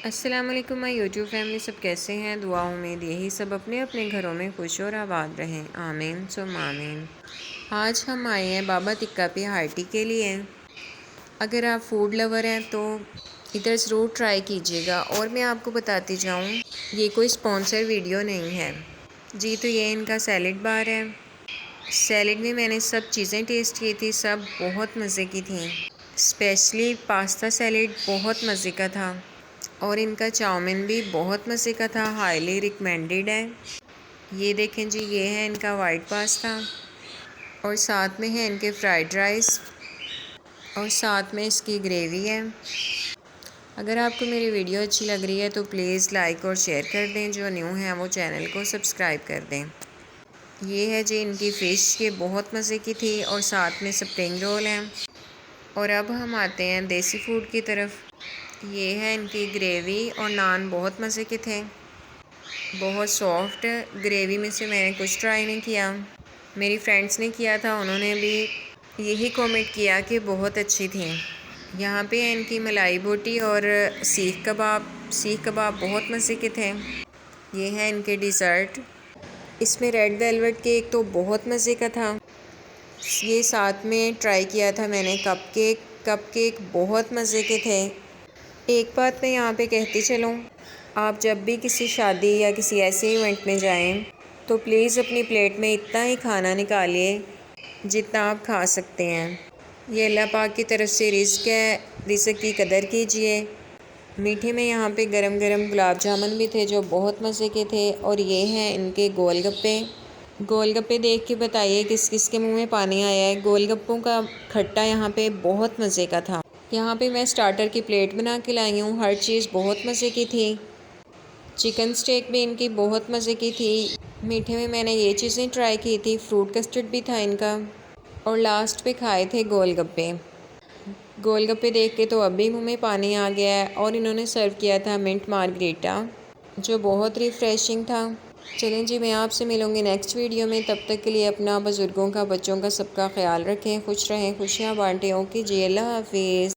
अस्सलाम वालेकुम my YouTube family, सब कैसे हैं। दुआ उम्मीद यही सब अपने अपने घरों में खुश और आबाद रहें, आमीन सुम आमीन। आज हम आए हैं बाबा तिक्का पे हार्टी के लिए। अगर आप फूड लवर हैं तो इधर ज़रूर ट्राई कीजिएगा। और मैं आपको बताती जाऊँ, ये कोई स्पॉन्सर वीडियो नहीं है जी। तो ये इनका सैलेड बार है। सैलेड में मैंने सब चीज़ें टेस्ट की थी, सब बहुत मज़े की थी। स्पेशली पास्ता सैलेड बहुत मज़े का था और इनका चाउमीन भी बहुत मज़े का था, हाईली रिकमेंडेड है। ये देखें जी, ये है इनका वाइट पास्ता और साथ में है इनके फ्राइड राइस और साथ में इसकी ग्रेवी है। अगर आपको मेरी वीडियो अच्छी लग रही है तो प्लीज़ लाइक और शेयर कर दें। जो न्यू हैं वो चैनल को सब्सक्राइब कर दें। ये है जी इनकी फ़िश, ये बहुत मज़े की थी और साथ में स्प्रिंग रोल हैं। और अब हम आते हैं देसी फूड की तरफ। ये है इनकी ग्रेवी और नान, बहुत मज़े के थे, बहुत सॉफ्ट। ग्रेवी में से मैंने कुछ ट्राई नहीं किया, मेरी फ्रेंड्स ने किया था, उन्होंने भी यही कमेंट किया कि बहुत अच्छी थी। यहाँ पे है इनकी मलाई बोटी और सीख कबाब बहुत मज़े के थे। ये है इनके डिज़र्ट, इसमें रेड वेलवेट केक तो बहुत मज़े का था। ये साथ में ट्राई किया था मैंने कप केक बहुत मज़े के थे। एक बात मैं यहाँ पे कहती चलूँ, आप जब भी किसी शादी या किसी ऐसे इवेंट में जाएं तो प्लीज़ अपनी प्लेट में इतना ही खाना निकालिए जितना आप खा सकते हैं। ये अल्लाह पाक की तरफ से रिज़्क़ है, रिज़्क़ की कदर कीजिए। मीठे में यहाँ पे गरम गरम गुलाब जामुन भी थे जो बहुत मज़े के थे। और ये हैं इनके गोलगप्पे देख के बताइए किस किस के मुंह में पानी आया है। गोलगप्पों का खट्टा यहाँ पे बहुत मज़े का था। यहाँ पे मैं स्टार्टर की प्लेट बना के लाई हूँ, हर चीज़ बहुत मज़े की थी। चिकन स्टेक भी इनकी बहुत मज़े की थी। मीठे में मैंने ये चीज़ें ट्राई की थी, फ्रूट कस्टर्ड भी था इनका। और लास्ट पे खाए थे गोलगप्पे देख के तो अभी मुँह में पानी आ गया है। और इन्होंने सर्व किया था मिंट मार्गरीटा जो बहुत रिफ़्रेशिंग था। चलें जी, मैं आपसे मिलूँगी नेक्स्ट वीडियो में। तब तक के लिए अपना, बुज़ुर्गों का, बच्चों का, सबका ख्याल रखें, खुश रहें, खुशियाँ बाँटें। ओके जी, अल्लाह हाफिज़।